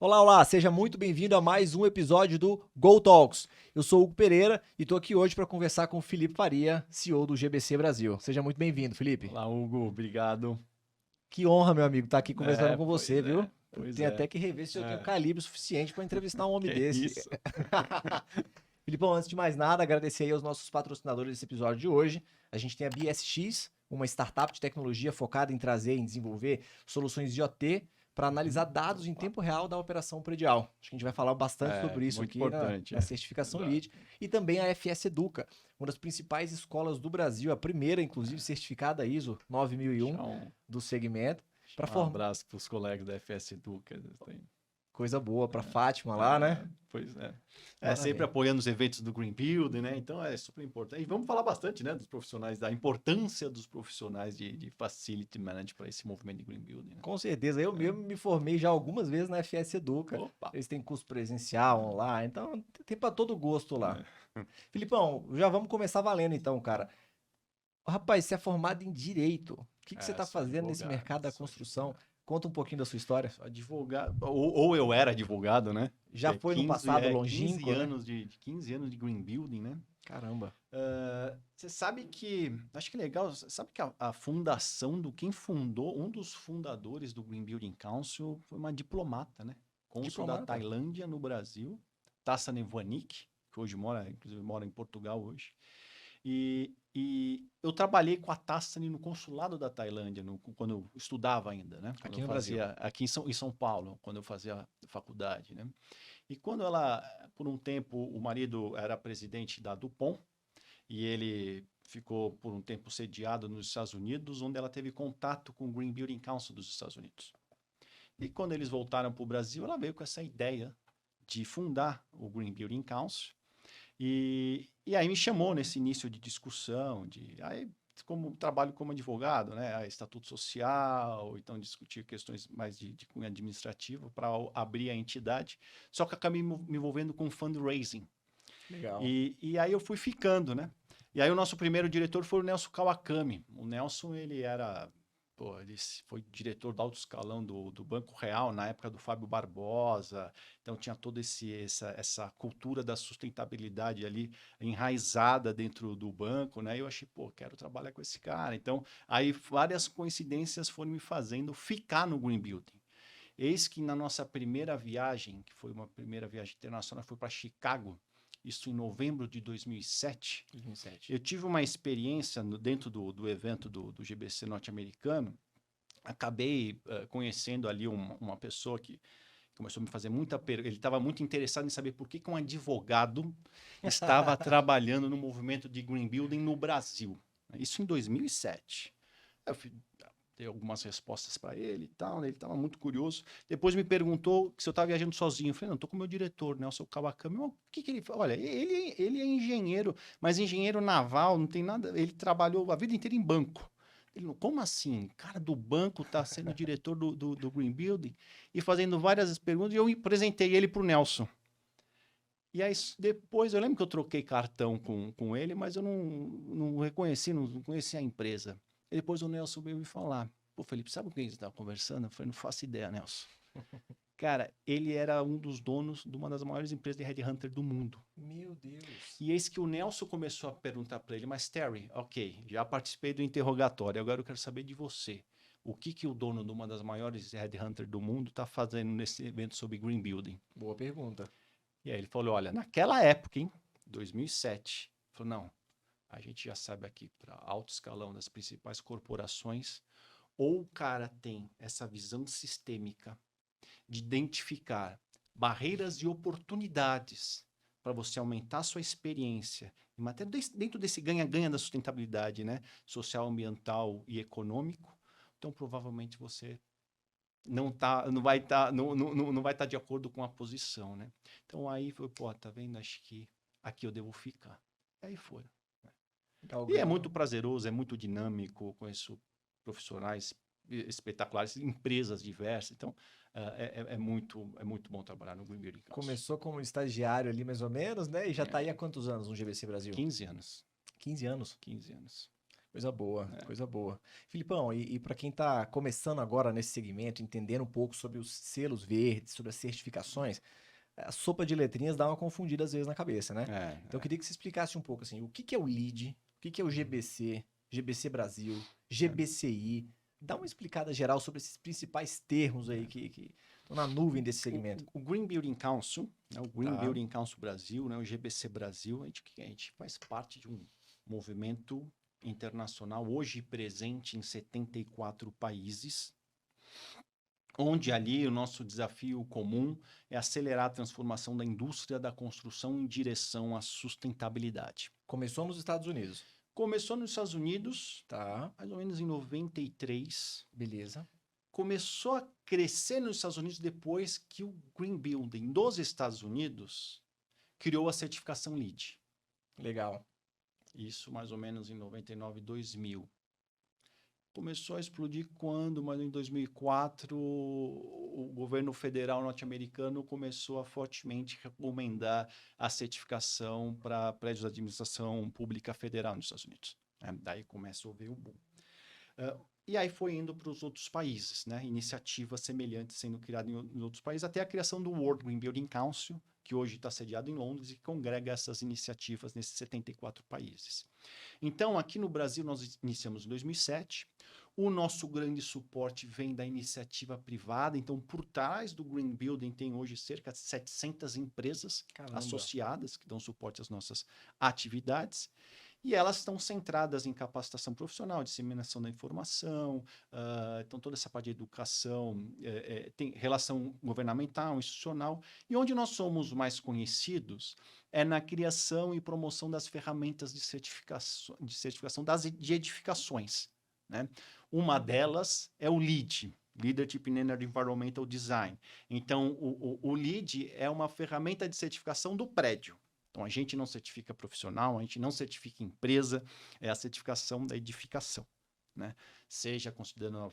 Olá, olá, seja muito bem-vindo a mais um episódio do Go Talks. Eu sou o Hugo Pereira e estou aqui hoje para conversar com o Felipe Faria, CEO do GBC Brasil. Seja muito bem-vindo, Felipe. Olá, Hugo, obrigado. Que honra, meu amigo, estar aqui conversando com você, viu? Pois Tenho até que rever se eu tenho calibre suficiente para entrevistar um homem desse. Isso. Filipão, antes de mais nada, agradecer aí aos nossos patrocinadores desse episódio de hoje. A gente tem a BSX, uma startup de tecnologia focada em trazer e desenvolver soluções de IoT para analisar dados em tempo real da operação predial. Acho que a gente vai falar bastante sobre isso aqui na certificação LEED. E também a FS Educa, uma das principais escolas do Brasil, a primeira, inclusive, certificada ISO 9001 do segmento. Um abraço para os colegas da FS Educa. Coisa boa para Fátima lá, né? Pois é. Sempre apoiando os eventos do Green Building, né? Então é super importante. E vamos falar bastante, né, dos profissionais, da importância dos profissionais de Facility Management para esse movimento de Green Building. Né? Com certeza. Eu mesmo me formei já algumas vezes na FS Educa. Opa. Eles têm curso presencial, online, então tem para todo gosto lá. Filipão, já vamos começar valendo então, cara. Rapaz, você é formado em Direito. O que você está fazendo nesse mercado da construção? Conta um pouquinho da sua história. Sou advogado, ou eu era advogado, né? Já foi no passado longínquo, 15 anos, né? 15 anos de Green Building, né? Caramba. Você sabe que, acho que é legal, sabe que a fundação quem fundou, um dos fundadores do Green Building Council foi uma diplomata, né? Cônsul da Tailândia no Brasil, Tassa Nevanik, que hoje inclusive mora em Portugal hoje. E eu trabalhei com a Tassani no consulado da Tailândia, quando eu estudava ainda, né? Aqui no Brasil. Aqui em São Paulo, quando eu fazia faculdade, né? E quando ela, por um tempo, o marido era presidente da DuPont, e ele ficou por um tempo sediado nos Estados Unidos, onde ela teve contato com o Green Building Council dos Estados Unidos. E quando eles voltaram para o Brasil, ela veio com essa ideia de fundar o Green Building Council. E aí me chamou nesse início de discussão, aí como trabalho como advogado, né, estatuto social, então discutir questões mais de cunho administrativo para abrir a entidade, só que acabei me envolvendo com fundraising. Legal. E aí eu fui ficando, né? E aí o nosso primeiro diretor foi o Nelson Kawakami. O Nelson, ele foi diretor do alto escalão do Banco Real na época do Fábio Barbosa, então tinha toda essa cultura da sustentabilidade ali enraizada dentro do banco, né? E eu achei, quero trabalhar com esse cara. Então, aí várias coincidências foram me fazendo ficar no Green Building. Eis que na nossa primeira viagem, que foi uma primeira viagem internacional, foi para Chicago, isso em novembro de 2007. Eu tive uma experiência dentro do evento do GBC norte-americano. Acabei conhecendo ali uma pessoa que começou a me fazer muita pergunta. Ele estava muito interessado em saber por que um advogado estava trabalhando no movimento de Green Building no Brasil. Isso em 2007. Eu dei algumas respostas para ele e tal, né? Ele estava muito curioso. Depois me perguntou se eu estava viajando sozinho. Eu falei, não, estou com o meu diretor, Nelson Kawakami. O que ele fala? Olha, ele é engenheiro, mas engenheiro naval, não tem nada. Ele trabalhou a vida inteira em banco. Ele, como assim? Cara do banco está sendo diretor do Green Building e fazendo várias perguntas. E eu apresentei ele para o Nelson. E aí, depois, eu lembro que eu troquei cartão com ele, mas eu não reconheci, não conhecia a empresa. E depois o Nelson veio me falar, Felipe, sabe com quem você estava conversando? Eu falei, não faço ideia, Nelson. Cara, ele era um dos donos de uma das maiores empresas de headhunter do mundo. Meu Deus. E eis que o Nelson começou a perguntar para ele, mas Terry, ok, já participei do interrogatório, agora eu quero saber de você. O que o dono de uma das maiores headhunters do mundo está fazendo nesse evento sobre Green Building? Boa pergunta. E aí ele falou, olha, naquela época, em 2007, ele falou, não, a gente já sabe aqui, para alto escalão das principais corporações, ou o cara tem essa visão sistêmica de identificar barreiras e oportunidades para você aumentar a sua experiência, até dentro desse ganha-ganha da sustentabilidade, né? Social, ambiental e econômico, então provavelmente você não vai estar de acordo com a posição, né? Então aí foi, tá vendo? Acho que aqui eu devo ficar. E aí foi. E é muito prazeroso, é muito dinâmico, conheço profissionais espetaculares, empresas diversas, então é muito bom trabalhar no Green Building Council. Começou como estagiário ali mais ou menos, né? E já está aí há quantos anos no GBC Brasil? 15 anos. 15 anos? 15 anos. Coisa boa, coisa boa. Filipão, e para quem está começando agora nesse segmento, entendendo um pouco sobre os selos verdes, sobre as certificações, a sopa de letrinhas dá uma confundida às vezes na cabeça, né? É, Então eu queria que você explicasse um pouco assim, o que que é o LEED, o que que é o GBC, GBC Brasil, GBCI. Dá uma explicada geral sobre esses principais termos aí que estão na nuvem desse segmento. o Green Building Council, né, o Green Tá. Building Council Brasil, né, o GBC Brasil, a gente faz parte de um movimento internacional, hoje presente em 74 países, onde ali o nosso desafio comum é acelerar a transformação da indústria da construção em direção à sustentabilidade. Começou nos Estados Unidos. Começou nos Estados Unidos, Tá, mais ou menos em 93, beleza. começou a crescer nos Estados Unidos depois que o Green Building dos Estados Unidos criou a certificação LEED. Legal. Isso mais ou menos em 99, 2000. Começou a explodir quando, mas em 2004, o governo federal norte-americano começou a fortemente recomendar a certificação para prédios de administração pública federal nos Estados Unidos. Daí começou a ver o boom. E aí foi indo para os outros países, né? Iniciativas semelhantes sendo criadas em outros países, até a criação do World Green Building Council, que hoje está sediado em Londres e que congrega essas iniciativas nesses 74 países. Então, aqui no Brasil, nós iniciamos em 2007. O nosso grande suporte vem da iniciativa privada. Então, por trás do Green Building, tem hoje cerca de 700 empresas Caramba. associadas que dão suporte às nossas atividades. E elas estão centradas em capacitação profissional, disseminação da informação, então toda essa parte de educação, tem relação governamental, institucional, e onde nós somos mais conhecidos é na criação e promoção das ferramentas de certificação de edificações, né? Uma delas é o LEED, Leadership in Energy Environmental Design. Então, o LEED é uma ferramenta de certificação do prédio. Então, a gente não certifica profissional, a gente não certifica empresa, é a certificação da edificação, né? Seja considerando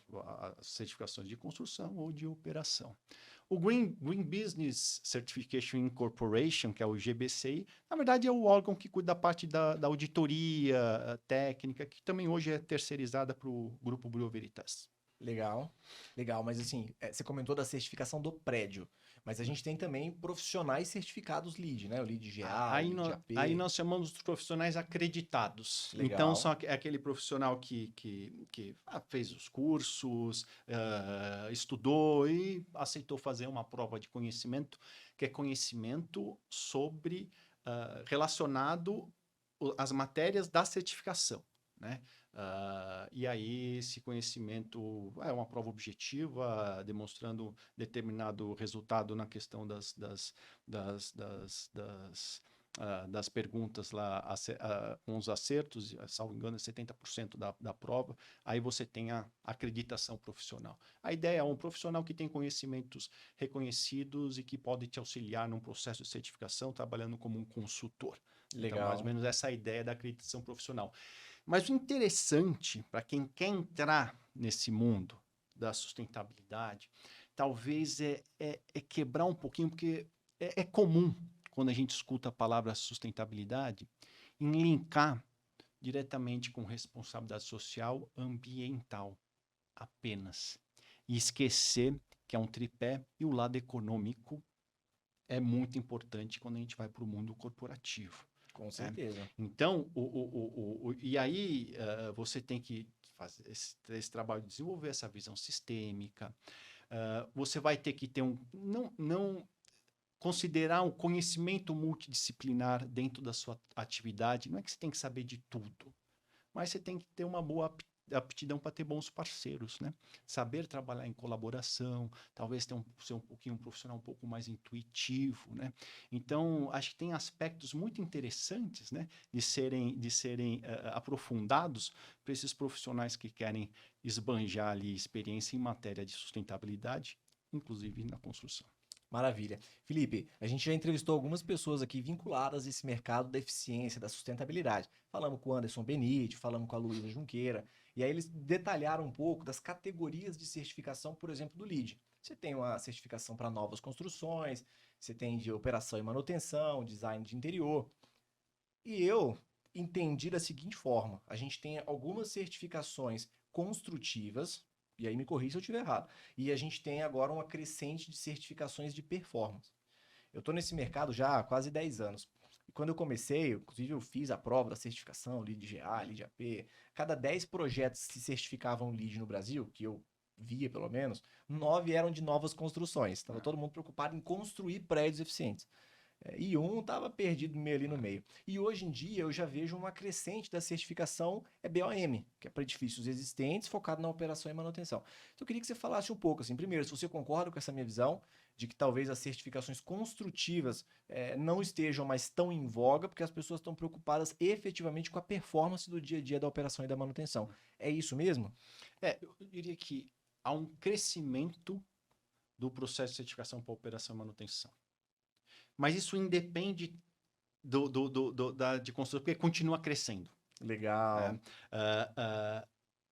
as certificações de construção ou de operação. O Green Business Certification Incorporation, que é o GBCI, na verdade é o órgão que cuida da parte da auditoria técnica, que também hoje é terceirizada para o Grupo Bureau Veritas. Legal, legal, mas assim, você comentou da certificação do prédio, mas a gente tem também profissionais certificados LEED, né? O LEED GA, o LEED AP. Aí nós chamamos os profissionais acreditados. Legal. Então, é aquele profissional que fez os cursos, estudou e aceitou fazer uma prova de conhecimento, que é conhecimento sobre relacionado às matérias da certificação, né? E aí esse conhecimento é uma prova objetiva, demonstrando determinado resultado na questão das perguntas lá, com os acertos, salvo engano, é 70% da prova. Aí você tem a acreditação profissional. A ideia é um profissional que tem conhecimentos reconhecidos e que pode te auxiliar num processo de certificação, trabalhando como um consultor. Legal. Então, mais ou menos essa é a ideia da acreditação profissional. Mas o interessante, para quem quer entrar nesse mundo da sustentabilidade, talvez é quebrar um pouquinho, porque é comum, quando a gente escuta a palavra sustentabilidade, em linkar diretamente com responsabilidade social ambiental apenas. E esquecer que é um tripé e o lado econômico é muito importante quando a gente vai para o mundo corporativo. Com certeza. Então, e aí você tem que fazer esse trabalho de desenvolver essa visão sistêmica. Você vai ter que ter não considerar um conhecimento multidisciplinar dentro da sua atividade. Não é que você tem que saber de tudo, mas você tem que ter uma boa aptidão para ter bons parceiros, né? Saber trabalhar em colaboração, talvez ser um pouquinho um profissional um pouco mais intuitivo, né? Então, acho que tem aspectos muito interessantes, né? De serem aprofundados para esses profissionais que querem esbanjar ali experiência em matéria de sustentabilidade, inclusive na construção. Maravilha. Felipe, a gente já entrevistou algumas pessoas aqui vinculadas a esse mercado da eficiência, da sustentabilidade. Falamos com o Anderson Benite, falamos com a Luísa Junqueira, e aí eles detalharam um pouco das categorias de certificação, por exemplo, do LEED. Você tem uma certificação para novas construções, você tem de operação e manutenção, design de interior. E eu entendi da seguinte forma: a gente tem algumas certificações construtivas, e aí me corrija se eu estiver errado, e a gente tem agora uma crescente de certificações de performance. Eu estou nesse mercado já há quase 10 anos. E quando eu comecei, inclusive eu fiz a prova da certificação, Lead GA, Lead AP. Cada 10 projetos que se certificavam Lead no Brasil, que eu via pelo menos, 9 eram de novas construções. Estava todo mundo preocupado em construir prédios eficientes. E um estava perdido meio ali no meio. E hoje em dia eu já vejo uma crescente da certificação BOM, que é para edifícios existentes, focado na operação e manutenção. Então eu queria que você falasse um pouco, assim, primeiro, se você concorda com essa minha visão, de que talvez as certificações construtivas não estejam mais tão em voga, porque as pessoas estão preocupadas efetivamente com a performance do dia a dia da operação e da manutenção. É isso mesmo? Eu diria que há um crescimento do processo de certificação para operação e manutenção. Mas isso independe de construção, porque continua crescendo. Legal. Né?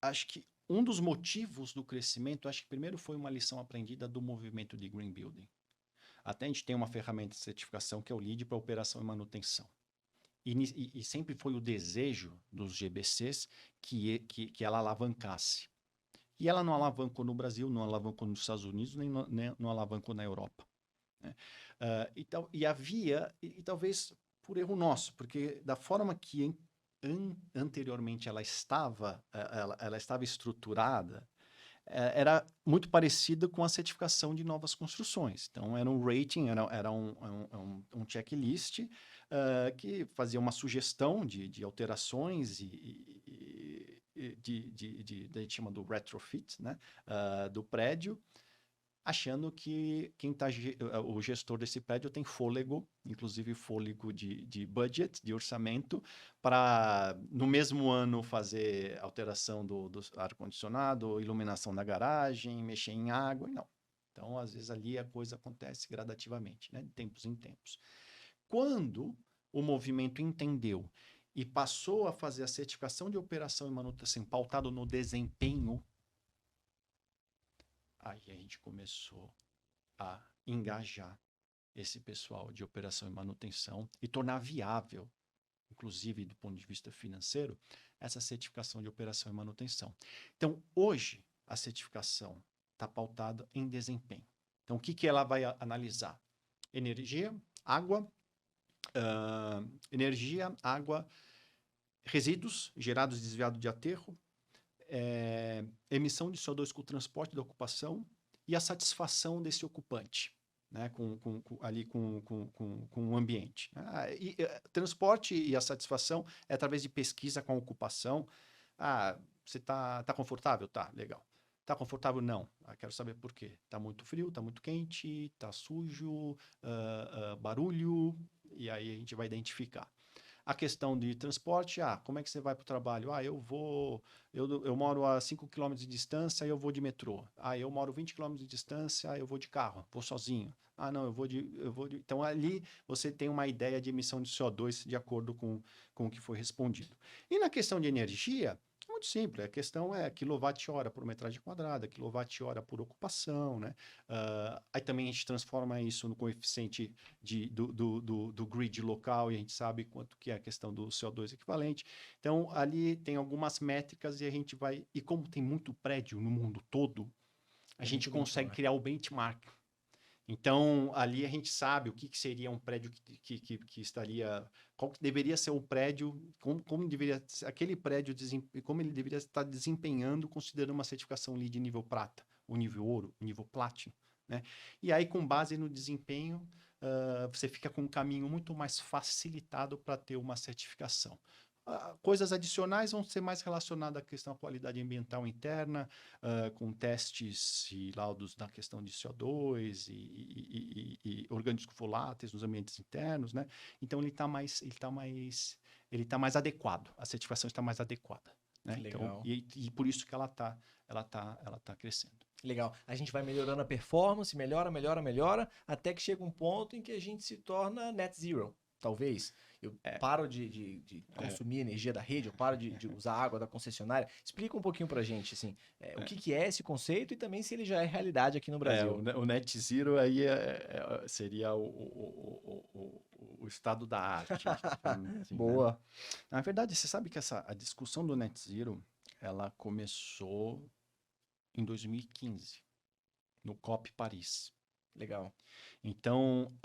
Acho que um dos motivos do crescimento, acho que primeiro foi uma lição aprendida do movimento de Green Building. Até a gente tem uma ferramenta de certificação que é o LEED para operação e manutenção. E sempre foi o desejo dos GBCs que ela alavancasse. E ela não alavancou no Brasil, não alavancou nos Estados Unidos, nem não alavancou na Europa. Né? E talvez por erro nosso, porque da forma que anteriormente ela estava estruturada, era muito parecida com a certificação de novas construções. Então, era um rating, era um checklist que fazia uma sugestão de alterações a gente chama do retrofit, né, do prédio, achando que o gestor desse prédio tem fôlego, inclusive fôlego de budget, de orçamento, para no mesmo ano fazer alteração do ar-condicionado, iluminação da garagem, mexer em água, não. Então, às vezes ali a coisa acontece gradativamente, né, de tempos em tempos. Quando o movimento entendeu e passou a fazer a certificação de operação e manutenção pautado no desempenho, aí a gente começou a engajar esse pessoal de operação e manutenção e tornar viável, inclusive do ponto de vista financeiro, essa certificação de operação e manutenção. Então, hoje, a certificação está pautada em desempenho. Então, o que ela vai analisar? Energia, água, resíduos gerados e desviados de aterro, emissão de CO2 com o transporte da ocupação e a satisfação desse ocupante, né, com o ambiente. Transporte e a satisfação é através de pesquisa com a ocupação. Você está confortável? Tá, legal. Está confortável? Não. Quero saber por quê. Está muito frio, está muito quente, está sujo, barulho, e aí a gente vai identificar. A questão de transporte, como é que você vai para o trabalho? Eu moro a 5 km de distância e eu vou de metrô. Eu moro 20 km de distância, eu vou de carro, vou sozinho. Não, eu vou de... Então, ali você tem uma ideia de emissão de CO2 de acordo com o que foi respondido. E na questão de energia, é muito simples. A questão é quilowatt-hora por metragem quadrada, quilowatt-hora por ocupação, né? Aí também a gente transforma isso no coeficiente do grid local e a gente sabe quanto que é a questão do CO2 equivalente. Então, ali tem algumas métricas e a gente vai... E como tem muito prédio no mundo todo, a gente consegue criar o benchmark. Então, ali a gente sabe o que seria um prédio que estaria... Qual que deveria ser o prédio, como deveria ser aquele prédio, como ele deveria estar desempenhando, considerando uma certificação LEED de nível prata, o nível ouro, o nível platino, né? E aí, com base no desempenho, você fica com um caminho muito mais facilitado para ter uma certificação. Coisas adicionais vão ser mais relacionadas à questão da qualidade ambiental interna, com testes e laudos na questão de CO2 e orgânicos voláteis nos ambientes internos, né? Então ele está mais adequado, a certificação está mais adequada, né? Legal. Então, e por isso que ela tá crescendo. Legal. A gente vai melhorando a performance, melhora, até que chega um ponto em que a gente se torna net zero. talvez? Eu paro de consumir energia da rede, eu paro de usar água da concessionária. Explica um pouquinho pra gente, assim, o que é esse conceito e também se ele já é realidade aqui no Brasil. O Net Zero aí seria o estado da arte. A gente tá falando assim, né? Boa. Na verdade, você sabe que a discussão do Net Zero, ela começou em 2015, no COP Paris. Legal. Então,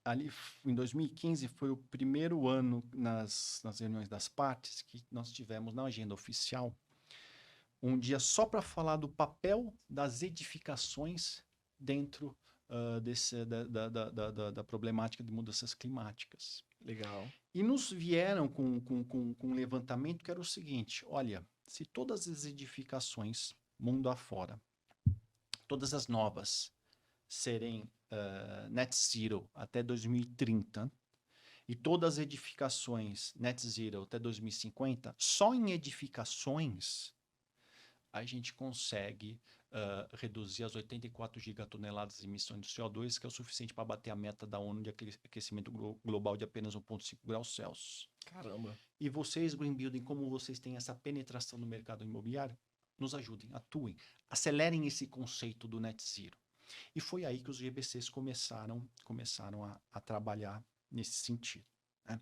ali em 2015 foi o primeiro ano nas reuniões das partes que nós tivemos na agenda oficial um dia só para falar do papel das edificações dentro da problemática de mudanças climáticas. Legal. E nos vieram com um levantamento que era o seguinte: olha, se todas as edificações mundo afora, todas as novas, serem net zero até 2030 e todas as edificações net zero até 2050, só em edificações a gente consegue reduzir as 84 gigatoneladas de emissões de CO2, que é o suficiente para bater a meta da ONU de aquecimento global de apenas 1,5 graus Celsius. Caramba. E vocês, Green Building, como vocês têm essa penetração no mercado imobiliário, nos ajudem, atuem, acelerem esse conceito do net zero. E foi aí que os GBCs começaram a trabalhar nesse sentido, né?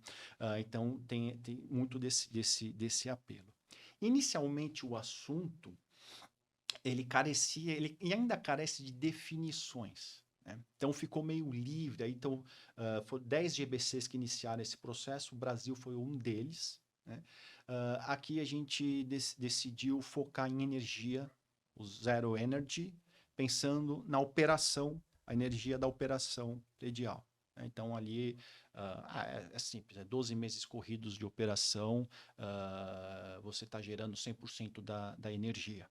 Então, tem muito desse apelo. Inicialmente, o assunto, ele carecia, e ainda carece de definições, né? Então, ficou meio livre. Aí, então, foram 10 GBCs que iniciaram esse processo, o Brasil foi um deles, né? Aqui a gente decidiu focar em energia, o Zero Energy, pensando na operação, a energia da operação predial. Então, ali é simples, 12 meses corridos de operação, você está gerando 100% da energia.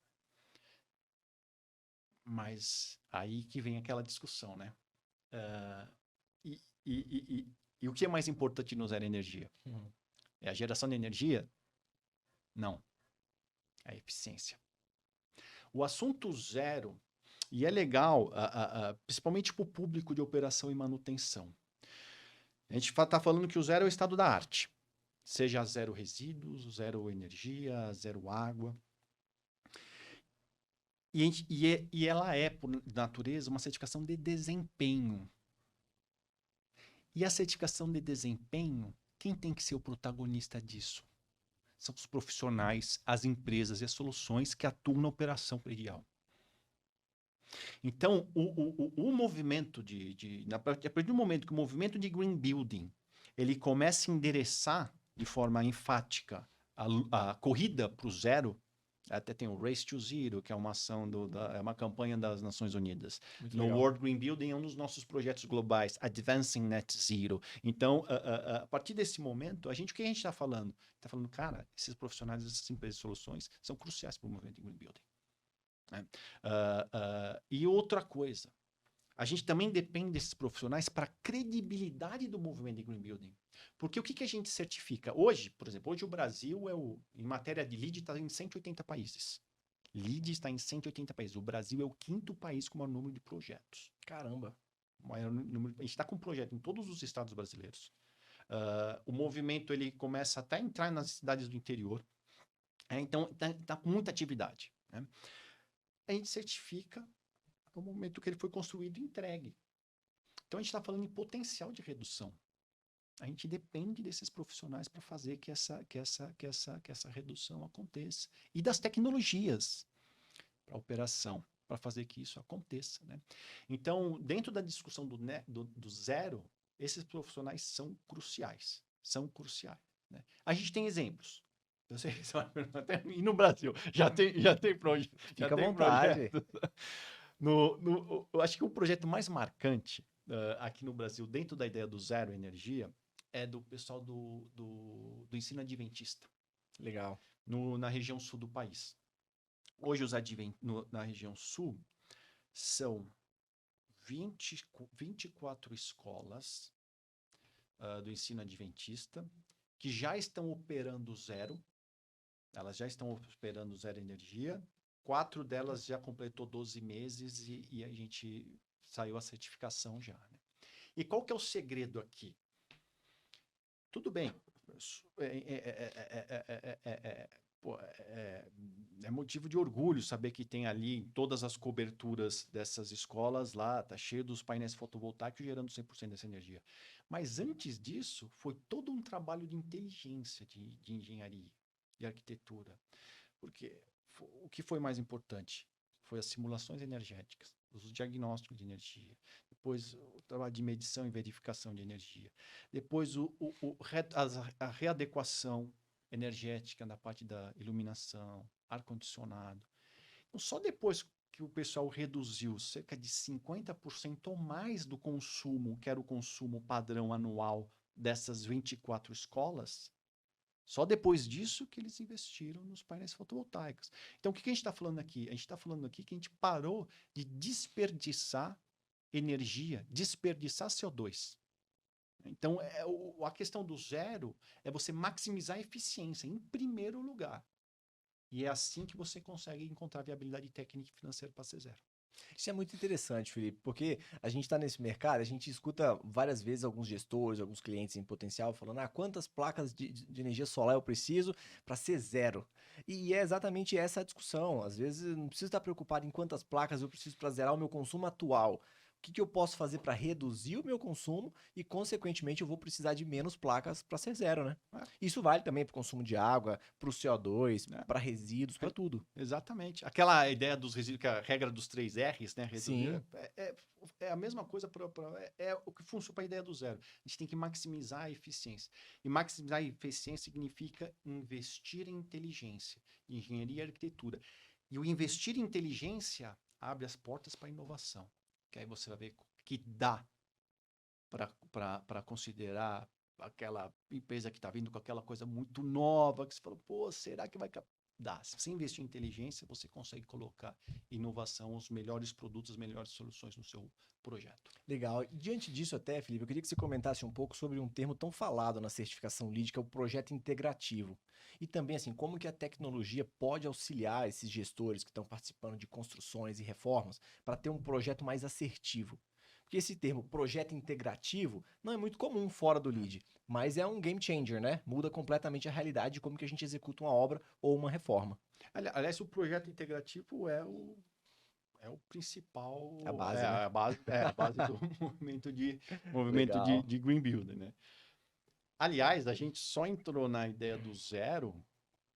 Mas aí que vem aquela discussão, né? E o que é mais importante no Zero Energia? É a geração de energia? Não. É a eficiência. O assunto zero, e é legal, principalmente para o público de operação e manutenção. A gente está falando que o zero é o estado da arte. Seja zero resíduos, zero energia, zero água. E ela é, por natureza, uma certificação de desempenho. E a certificação de desempenho, quem tem que ser o protagonista disso? São os profissionais, as empresas e as soluções que atuam na operação predial. Então, o movimento a partir do momento que o movimento de Green Building ele começa a endereçar de forma enfática a corrida para o zero, até tem o Race to Zero, que é uma ação, é uma campanha das Nações Unidas. Muito No legal. World Green Building é um dos nossos projetos globais, Advancing Net Zero. Então, a partir desse momento, o que a gente está falando? Está falando, cara, esses profissionais, essas empresas de soluções são cruciais para o movimento de Green Building. Né? E outra coisa, a gente também depende desses profissionais para a credibilidade do movimento de Green Building. Porque o que a gente certifica? Hoje, por exemplo, o Brasil em matéria de LEED está em 180 países. LEED está em 180 países. O Brasil é o 5º país com o maior número de projetos. Caramba. A gente está com projeto em todos os estados brasileiros. O movimento ele começa até a entrar nas cidades do interior. Então, está com muita atividade, né? A gente certifica no momento que ele foi construído e entregue. Então, a gente está falando em potencial de redução. A gente depende desses profissionais para fazer que essa redução aconteça. E das tecnologias para operação, para fazer que isso aconteça, né? Então, dentro da discussão do zero, esses profissionais são cruciais. São cruciais, né? A gente tem exemplos. Eu sei, e no Brasil já tem projeto. Fica à vontade. Eu acho que o projeto mais marcante aqui no Brasil, dentro da ideia do zero energia, é do pessoal do ensino adventista. Legal. Na região sul do país. Hoje, na região sul, são 24 escolas do ensino adventista que já estão operando zero. Elas já estão operando zero energia. 4 delas já completou 12 meses e a gente saiu a certificação já, né? E qual que é o segredo aqui? tudo bem. Pô, é motivo de orgulho saber que tem ali em todas as coberturas dessas escolas lá, tá cheio dos painéis fotovoltaicos gerando 100% dessa energia. Mas antes disso, foi todo um trabalho de inteligência, de engenharia, de arquitetura. Porque o que foi mais importante? Foi as simulações energéticas, os diagnósticos de energia, depois o trabalho de medição e verificação de energia, depois a readequação energética na parte da iluminação, ar-condicionado. Então, só depois que o pessoal reduziu cerca de 50% ou mais do consumo, que era o consumo padrão anual dessas 24 escolas, só depois disso que eles investiram nos painéis fotovoltaicos. Então, o que a gente está falando aqui? A gente está falando aqui que a gente parou de desperdiçar energia, desperdiçar CO2. Então, a questão do zero é você maximizar a eficiência, em primeiro lugar. E é assim que você consegue encontrar viabilidade técnica e financeira para ser zero. Isso é muito interessante, Felipe, porque a gente está nesse mercado, a gente escuta várias vezes alguns gestores, alguns clientes em potencial falando, quantas placas de energia solar eu preciso para ser zero? E é exatamente essa a discussão. Às vezes eu não preciso estar preocupado em quantas placas eu preciso para zerar o meu consumo atual. O que eu posso fazer para reduzir o meu consumo e, consequentemente, eu vou precisar de menos placas para ser zero, né? É. Isso vale também para o consumo de água, para o CO2, É. para resíduos, para tudo. Exatamente. Aquela ideia dos resíduos, que é a regra dos 3 R's, né? Sim. É a mesma coisa, é o que funciona para a ideia do zero. A gente tem que maximizar a eficiência. E maximizar a eficiência significa investir em inteligência, em engenharia e arquitetura. E o investir em inteligência abre as portas para a inovação. Que aí você vai ver que dá para considerar aquela empresa que está vindo com aquela coisa muito nova, que você falou, pô, será que vai dar? Se você investir em inteligência, você consegue colocar inovação, os melhores produtos, as melhores soluções no seu projeto. Legal. E diante disso até, Felipe, eu queria que você comentasse um pouco sobre um termo tão falado na certificação LEED, que é o projeto integrativo. E também, assim, como que a tecnologia pode auxiliar esses gestores que estão participando de construções e reformas para ter um projeto mais assertivo. Porque esse termo projeto integrativo não é muito comum fora do LEED, mas é um game changer, né? Muda completamente a realidade de como que a gente executa uma obra ou uma reforma. Aliás, o projeto integrativo é o principal, A base, né? a base do movimento Legal. de Green Building, né? Aliás, a gente só entrou na ideia do zero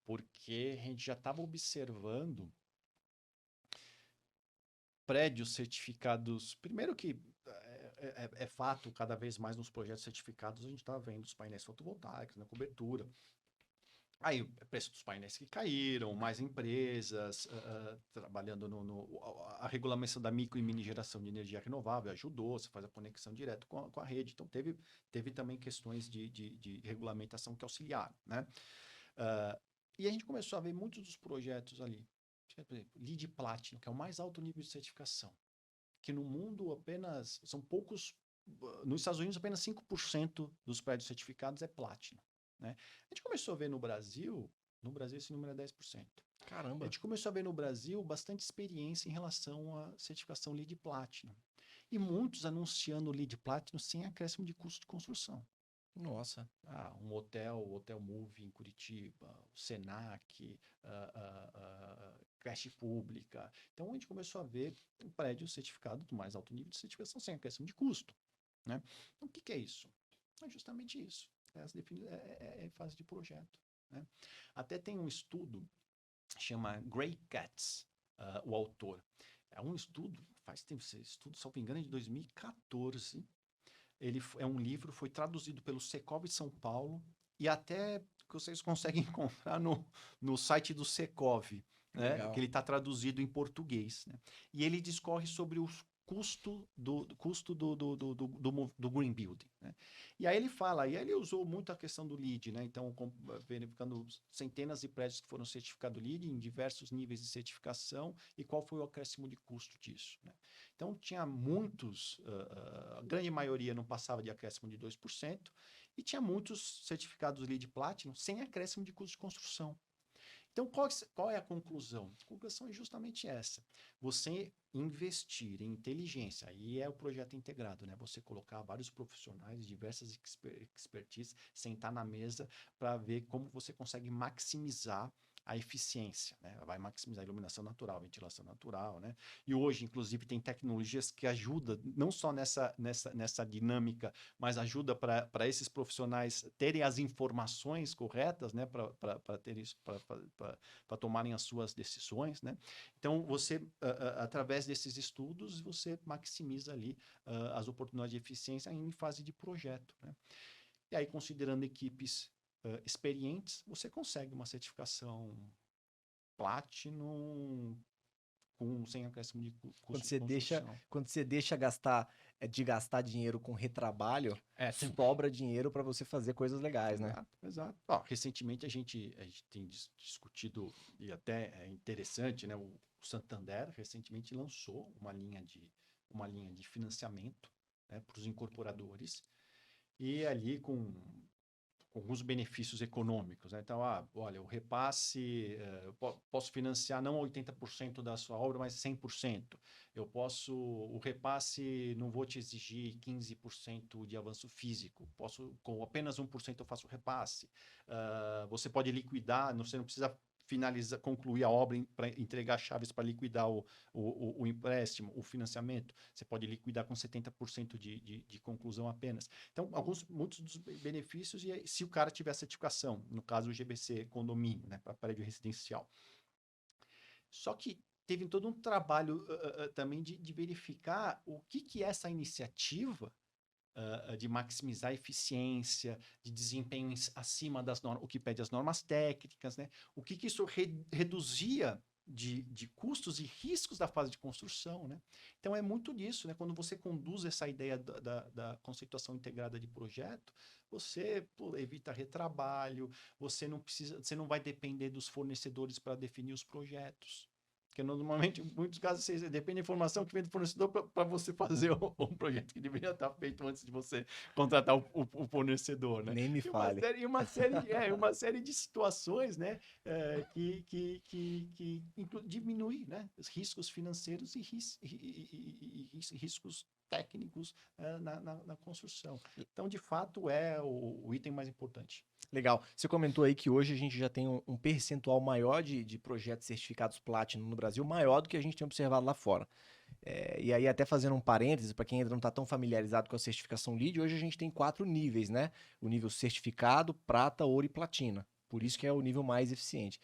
porque a gente já estava observando prédios certificados. Primeiro que é fato, cada vez mais nos projetos certificados, a gente está vendo os painéis fotovoltaicos na cobertura. Aí o preço dos painéis que caíram, mais empresas trabalhando a regulamentação da micro e mini geração de energia renovável ajudou, você faz a conexão direto com a rede. Então teve também questões de regulamentação que auxiliaram, né? E a gente começou a ver muitos dos projetos ali. Por exemplo, LEED Platinum, que é o mais alto nível de certificação, que no mundo apenas são poucos, nos Estados Unidos apenas 5% dos prédios certificados é Platinum, né? A gente começou a ver no Brasil esse número é 10%. A Caramba. gente começou a ver no Brasil bastante experiência em relação à certificação LEED Platinum. E muitos anunciando LEED Platinum sem acréscimo de custo de construção. Nossa. Um o Hotel Move em Curitiba, o Senac, creche pública. Então a gente começou a ver um prédio certificado do mais alto nível de certificação sem acréscimo de custo, né? Então o que é isso? É justamente isso. É fase de projeto, né? Até tem um estudo, chama Grey Cats, o autor. É um estudo, faz tempo, esse estudo, se não me engano, é de 2014. Ele é um livro, foi traduzido pelo Secov de São Paulo e até que vocês conseguem encontrar no site do Secov, né? Legal. Que ele está traduzido em português, né? E ele discorre sobre os custo do Green Building, né? E aí ele usou muito a questão do LEED, né? Então, verificando centenas de prédios que foram certificados LEED em diversos níveis de certificação e qual foi o acréscimo de custo disso, né? Então, tinha muitos, a grande maioria não passava de acréscimo de 2%, e tinha muitos certificados LEED Platinum sem acréscimo de custo de construção. Então, qual é a conclusão? A conclusão é justamente essa. Você investir em inteligência, aí é o projeto integrado, né? Você colocar vários profissionais, diversas expertise, sentar na mesa para ver como você consegue maximizar a eficiência, né? Vai maximizar a iluminação natural, ventilação natural, né? E hoje, inclusive, tem tecnologias que ajudam, não só nessa dinâmica, mas ajuda para esses profissionais terem as informações corretas, né? Para ter isso, para tomarem as suas decisões, né? Então, você, através desses estudos, você maximiza ali as oportunidades de eficiência em fase de projeto, né? E aí, considerando equipes experientes, você consegue uma certificação Platinum sem acréscimo de Quando custo de você deixa, construção. quando você deixa de gastar dinheiro com retrabalho, Sim. sobra dinheiro para você fazer coisas legais, né? Exato, exato. Ó, recentemente a gente tem discutido, e até é interessante, né? O Santander recentemente lançou uma linha de financiamento, né, para os incorporadores, e ali com alguns benefícios econômicos, né? Então, olha, o repasse, eu posso financiar não 80% da sua obra, mas 100%. O repasse, não vou te exigir 15% de avanço físico. Com apenas 1% eu faço o repasse. Você pode liquidar, você não precisa concluir a obra para entregar chaves para liquidar o empréstimo, o financiamento. Você pode liquidar com 70% de conclusão apenas. Então, muitos dos benefícios, e se o cara tiver certificação, no caso o GBC condomínio, né, para prédio residencial. Só que teve todo um trabalho também de verificar o que é essa iniciativa de maximizar a eficiência, de desempenho acima das normas, o que pede as normas técnicas, né? O que isso reduzia de custos e riscos da fase de construção, né? Então é muito disso, né? Quando você conduz essa ideia da conceituação integrada de projeto, você evita retrabalho, você não vai depender dos fornecedores para definir os projetos. Porque normalmente, em muitos casos, você depende da informação que vem do fornecedor para você fazer um projeto que deveria estar feito antes de você contratar o fornecedor, né? Nem me fale. Uma série de situações, né? Que diminui, né? Os riscos financeiros e riscos técnicos na construção. Então, de fato, é o item mais importante. Legal. Você comentou aí que hoje a gente já tem um percentual maior de projetos certificados Platinum no Brasil, maior do que a gente tem observado lá fora. E aí, até fazendo um parêntese, para quem ainda não está tão familiarizado com a certificação LEED, hoje a gente tem 4 níveis, né? O nível certificado, prata, ouro e platina. Por isso que é o nível mais eficiente.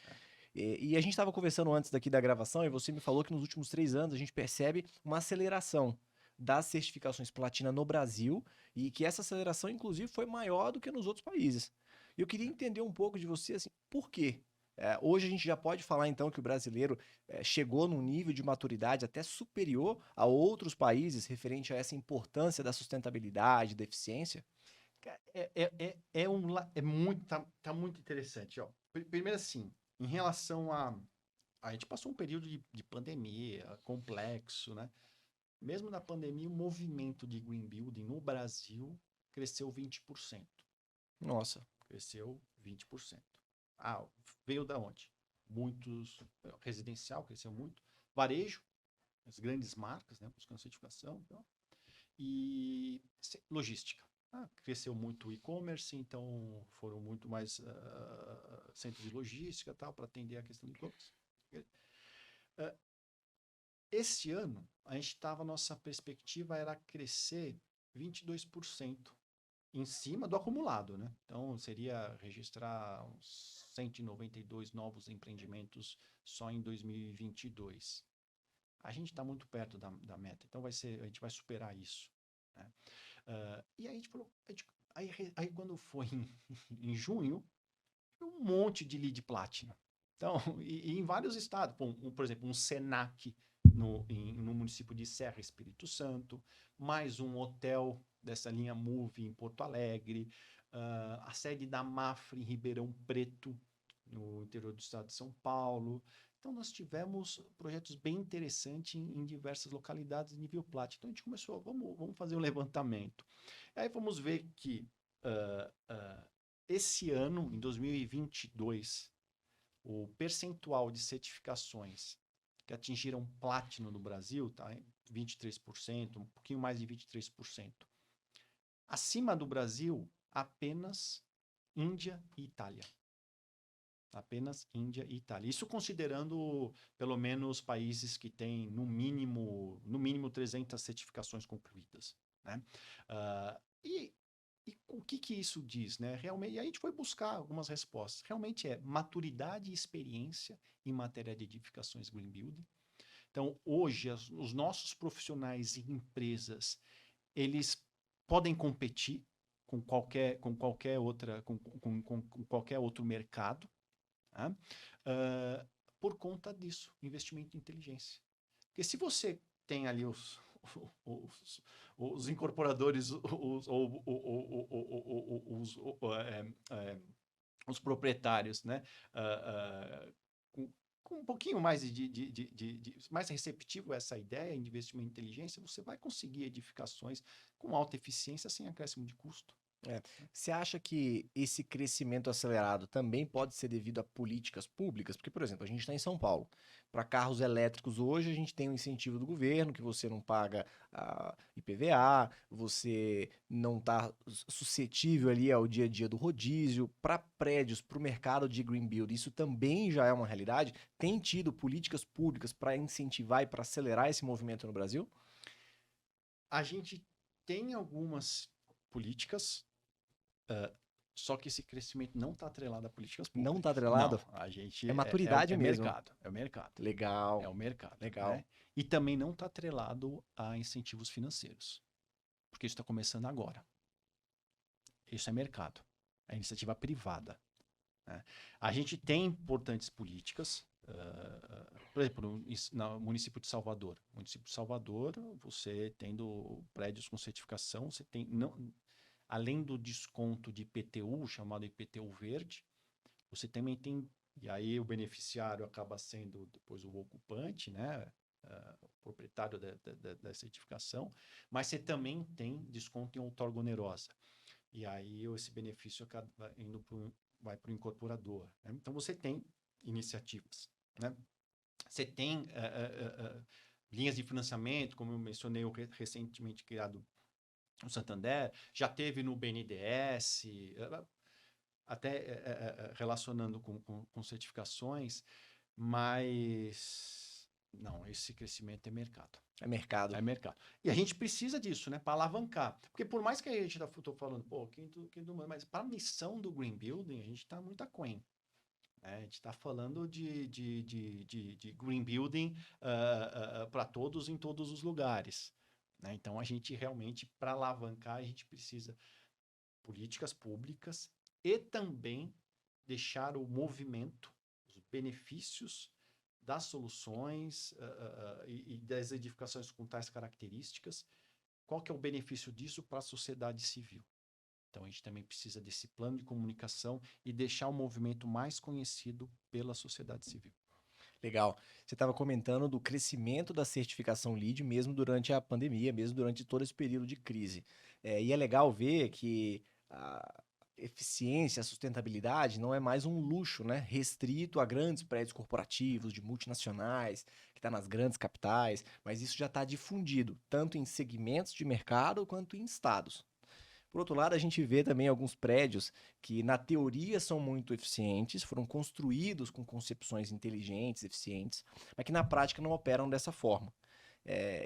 E a gente estava conversando antes daqui da gravação e você me falou que nos últimos 3 anos a gente percebe uma aceleração das certificações platina no Brasil e que essa aceleração, inclusive, foi maior do que nos outros países. E eu queria entender um pouco de você, assim, por quê? Hoje a gente já pode falar, então, que o brasileiro chegou num nível de maturidade até superior a outros países referente a essa importância da sustentabilidade, da eficiência? Tá muito interessante, ó. Primeiro assim, em relação a gente passou um período de pandemia complexo, né? Mesmo na pandemia, o movimento de green building no Brasil cresceu 20%. Nossa. Cresceu 20%. Veio da onde? Muitos, residencial cresceu muito, varejo, as grandes marcas, né, buscando certificação, então, e logística. Cresceu muito o e-commerce, então foram muito mais centros de logística para atender a questão do e-commerce. Esse ano, nossa perspectiva era crescer 22% em cima do acumulado, né? Então, seria registrar uns 192 novos empreendimentos só em 2022. A gente está muito perto da meta, então a gente vai superar isso, né? E aí a gente falou, aí quando foi em junho, um monte de lead platinum. Então, e em vários estados, por exemplo, um Senac no município de Serra, Espírito Santo, mais um hotel dessa linha Move em Porto Alegre, a sede da Mafra em Ribeirão Preto, no interior do estado de São Paulo. Então, nós tivemos projetos bem interessantes em diversas localidades de nível Platinum. Então, a gente começou, vamos fazer um levantamento. Aí vamos ver que esse ano, em 2022, o percentual de certificações que atingiram Platinum no Brasil está em 23%, um pouquinho mais de 23%. Acima do Brasil, apenas Índia e Itália. Apenas Índia e Itália. Isso considerando, pelo menos, países que têm, no mínimo 300 certificações concluídas. Né? E o que isso diz? Né? Realmente, e aí a gente foi buscar algumas respostas. Realmente é maturidade e experiência em matéria de edificações Green Building. Então, hoje, os nossos profissionais e empresas, eles podem competir com qualquer outro mercado, tá? Por conta disso, investimento em inteligência. Porque se você tem ali os incorporadores, os proprietários, né? Com um pouquinho mais mais receptivo a essa ideia de investimento em inteligência, você vai conseguir edificações com alta eficiência sem acréscimo de custo. Você acha que esse crescimento acelerado também pode ser devido a políticas públicas? Porque, por exemplo, a gente está em São Paulo. Para carros elétricos hoje, a gente tem um incentivo do governo, que você não paga IPVA, você não está suscetível ali ao dia a dia do rodízio. Para prédios, para o mercado de Green Build, isso também já é uma realidade? Tem tido políticas públicas para incentivar e para acelerar esse movimento no Brasil? A gente tem algumas políticas, só que esse crescimento não está atrelado a políticas públicas. Não está atrelado? Não, a gente É maturidade mesmo. mercado, é o mercado. Legal. É o mercado. Legal. Né? E também não está atrelado a incentivos financeiros, porque isso está começando agora. Isso é mercado, é iniciativa privada. Né? A gente tem importantes políticas, por exemplo, no município de Salvador. No município de Salvador, você tendo prédios com certificação, você tem, além do desconto de IPTU, chamado IPTU verde, você também tem, e aí o beneficiário acaba sendo depois o ocupante, né? O proprietário da certificação, mas você também tem desconto em outorga onerosa. E aí esse benefício acaba vai para o incorporador. Né? Então você tem iniciativas. Né? Você tem linhas de financiamento, como eu mencionei, o recentemente criado no Santander, já teve no BNDES, até relacionando com certificações, mas não, esse crescimento é mercado. É mercado. É mercado. E a gente precisa disso, né? Para alavancar. Porque por mais que a gente estou falando, pô, mas para a missão do Green Building, a gente está muito aquém. Né? A gente está falando de Green Building para todos em todos os lugares. Né? Então, a gente realmente, para alavancar, a gente precisa políticas públicas e também deixar o movimento, os benefícios das soluções e das edificações com tais características. Qual que é o benefício disso para a sociedade civil? Então, a gente também precisa desse plano de comunicação e deixar o movimento mais conhecido pela sociedade civil. Legal. Você estava comentando do crescimento da certificação LEED mesmo durante a pandemia, mesmo durante todo esse período de crise. E é legal ver que a eficiência, a sustentabilidade não é mais um luxo, né? Restrito a grandes prédios corporativos, de multinacionais, que está nas grandes capitais, mas isso já está difundido, tanto em segmentos de mercado quanto em estados. Por outro lado, a gente vê também alguns prédios que, na teoria, são muito eficientes, foram construídos com concepções inteligentes, eficientes, mas que na prática não operam dessa forma.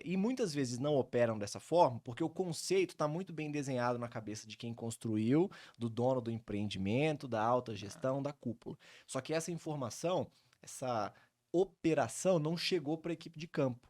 E muitas vezes não operam dessa forma porque o conceito está muito bem desenhado na cabeça de quem construiu, do dono do empreendimento, da alta gestão, da cúpula. Só que essa informação, essa operação não chegou para a equipe de campo.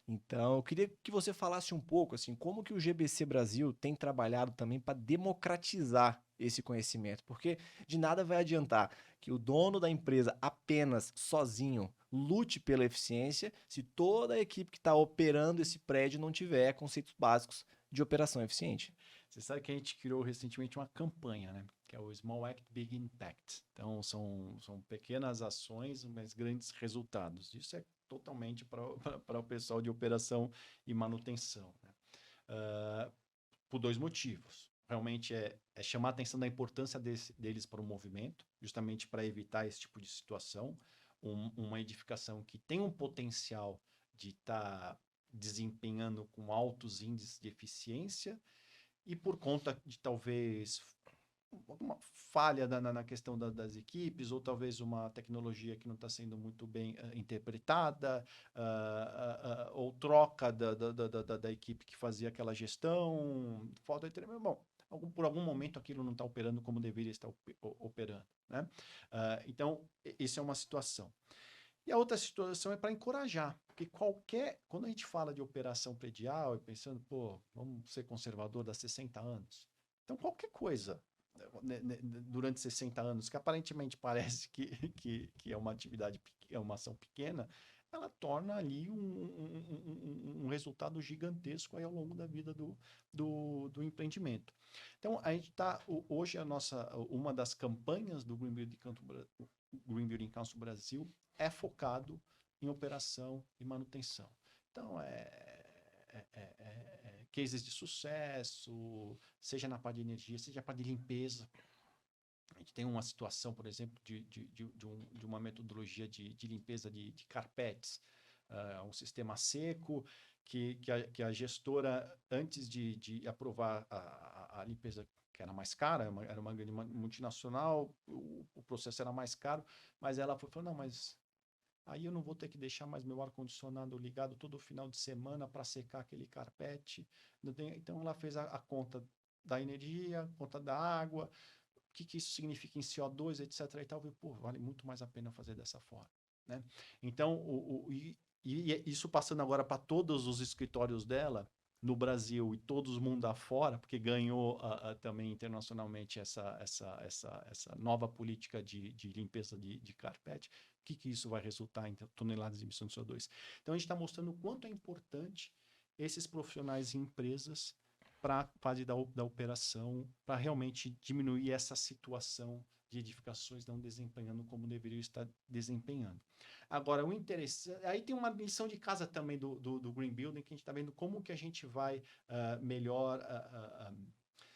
Então, eu queria que você falasse um pouco, assim, como que o GBC Brasil tem trabalhado também para democratizar esse conhecimento, porque de nada vai adiantar que o dono da empresa apenas sozinho lute pela eficiência se toda a equipe que está operando esse prédio não tiver conceitos básicos de operação eficiente. Você sabe que a gente criou recentemente uma campanha, né? Que é o Small Act, Big Impact. Então, são pequenas ações, mas grandes resultados. Isso é totalmente para o pessoal de operação e manutenção. Né? Por dois motivos. realmente é chamar a atenção da importância deles para o movimento, justamente para evitar esse tipo de situação. Uma edificação que tem um potencial de estar desempenhando com altos índices de eficiência e por conta de talvez alguma falha na questão das equipes, ou talvez uma tecnologia que não está sendo muito bem interpretada, ou troca da equipe que fazia aquela gestão, falta de treinamento. Bom, por algum momento aquilo não está operando como deveria estar operando, né? Então, isso é uma situação. E a outra situação é para encorajar, porque quando a gente fala de operação predial, e pensando, pô, vamos ser conservador, dá 60 anos. Então, qualquer coisa durante 60 anos, que aparentemente parece que é uma atividade, é uma ação pequena, ela torna ali um resultado gigantesco aí ao longo da vida do empreendimento. Então, a gente está, hoje, uma das campanhas do Green Building Council Brasil é focado em operação e manutenção. Então, cases de sucesso, seja na parte de energia, seja na parte de limpeza. A gente tem uma situação, por exemplo, de uma metodologia de limpeza de carpetes, um sistema seco, que a gestora, antes de aprovar a limpeza, que era mais cara, era uma grande multinacional, o processo era mais caro, mas ela falou, não, mas aí eu não vou ter que deixar mais meu ar-condicionado ligado todo final de semana para secar aquele carpete. Então ela fez a conta da energia, conta da água, o que isso significa em CO2, etc. E tal. Pô, vale muito mais a pena fazer dessa forma, né? Então, isso passando agora para todos os escritórios dela, no Brasil e todos os mundo afora, porque ganhou também internacionalmente essa nova política de limpeza de carpete, o que isso vai resultar em toneladas de emissão de CO2. Então, a gente está mostrando o quanto é importante esses profissionais e empresas para a fase da operação, para realmente diminuir essa situação de edificações não desempenhando como deveriam estar desempenhando. Agora, o interessante... Aí tem uma lição de casa também do Green Building, que a gente está vendo como que a gente vai melhor...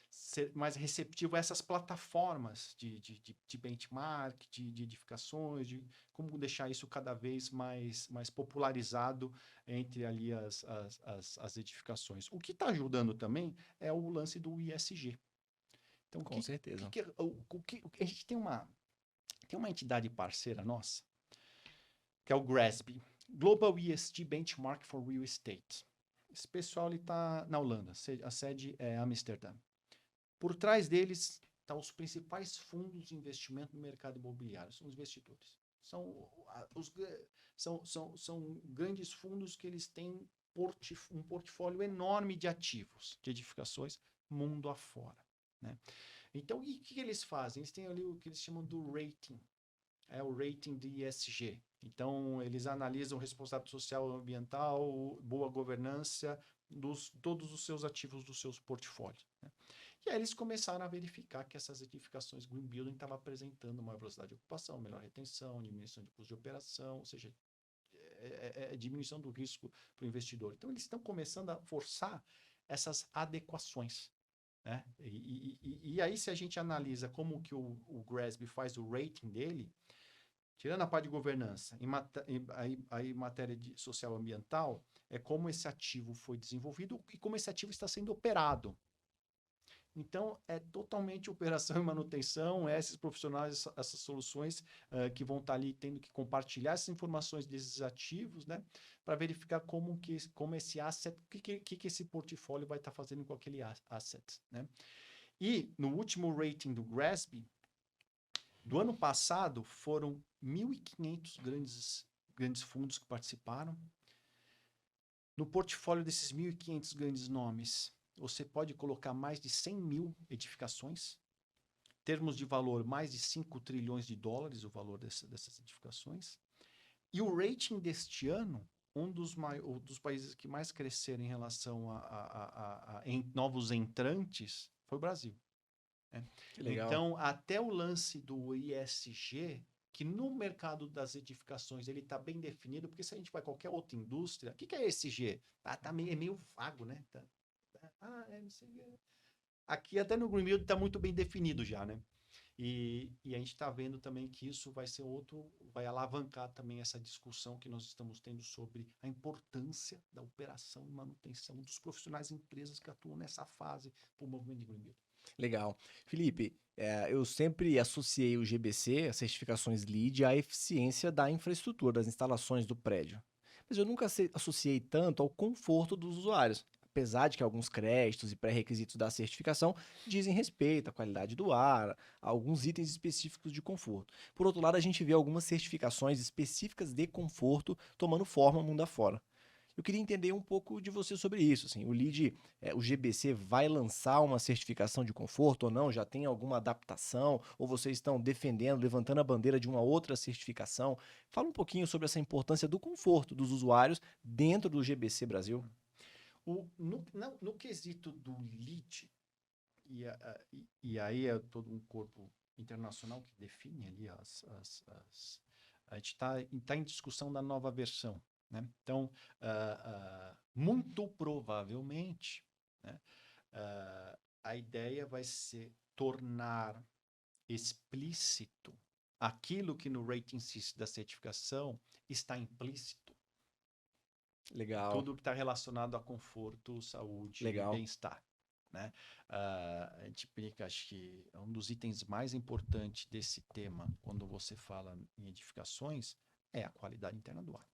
ser mais receptivo a essas plataformas de benchmark, de edificações, de como deixar isso cada vez mais popularizado entre ali as edificações. O que está ajudando também é o lance do ISG. Então, Com certeza. A gente tem uma entidade parceira nossa, que é o GRESB, Global ESG Benchmark for Real Estate. Esse pessoal está na Holanda, a sede é Amsterdã. Por trás deles estão os principais fundos de investimento no mercado imobiliário, são os investidores. São grandes fundos que eles têm um portfólio enorme de ativos, de edificações, mundo afora, né? Então, o que eles fazem? Eles têm ali o que eles chamam do rating, o rating de ESG. Então, eles analisam responsabilidade social e ambiental, boa governança, todos os seus ativos dos seus portfólios, né? E aí eles começaram a verificar que essas edificações Green Building estavam apresentando maior velocidade de ocupação, melhor retenção, diminuição de custo de operação, ou seja, diminuição do risco para o investidor. Então, eles estão começando a forçar essas adequações, né? E aí, se a gente analisa como que o GRESB faz o rating dele, tirando a parte de governança, em matéria de social ambiental, é como esse ativo foi desenvolvido e como esse ativo está sendo operado. Então, é totalmente operação e manutenção, esses profissionais, essas soluções que vão estar ali tendo que compartilhar essas informações desses ativos, né, para verificar como esse asset, o que esse portfólio vai estar fazendo com aquele asset, né? E no último rating do GRESB, do ano passado, foram 1.500 grandes fundos que participaram. No portfólio desses 1.500 grandes nomes, você pode colocar mais de 100 mil edificações, termos de valor, mais de 5 trilhões de dólares o valor dessas edificações. E o rating deste ano, um dos países que mais cresceram em relação em novos entrantes, foi o Brasil, né? Que legal. Então, até o lance do ISG, que no mercado das edificações ele está bem definido, porque se a gente vai qualquer outra indústria, o que é ESG? É meio vago, né? aqui até no Greenbuild está muito bem definido já, né? E a gente está vendo também que isso vai ser vai alavancar também essa discussão que nós estamos tendo sobre a importância da operação e manutenção dos profissionais e empresas que atuam nessa fase para o movimento de Greenbuild. Legal. Felipe, eu sempre associei o GBC, as certificações LEED, à eficiência da infraestrutura, das instalações do prédio. Mas eu nunca associei tanto ao conforto dos usuários, apesar de que alguns créditos e pré-requisitos da certificação dizem respeito à qualidade do ar, a alguns itens específicos de conforto. Por outro lado, a gente vê algumas certificações específicas de conforto tomando forma mundo afora. Eu queria entender um pouco de você sobre isso. Assim, o LEED, o GBC vai lançar uma certificação de conforto ou não? Já tem alguma adaptação? Ou vocês estão defendendo, levantando a bandeira de uma outra certificação? Fala um pouquinho sobre essa importância do conforto dos usuários dentro do GBC Brasil. No quesito do LEED, e aí é todo um corpo internacional que define ali a gente está em discussão da nova versão, né? Então, muito provavelmente, né, a ideia vai ser tornar explícito aquilo que no rating system da certificação está implícito. Legal, Tudo que está relacionado a conforto, saúde e legal. bem-estar, né? A gente brinca, acho que um dos itens mais importantes desse tema, quando você fala em edificações, é a qualidade interna do ar.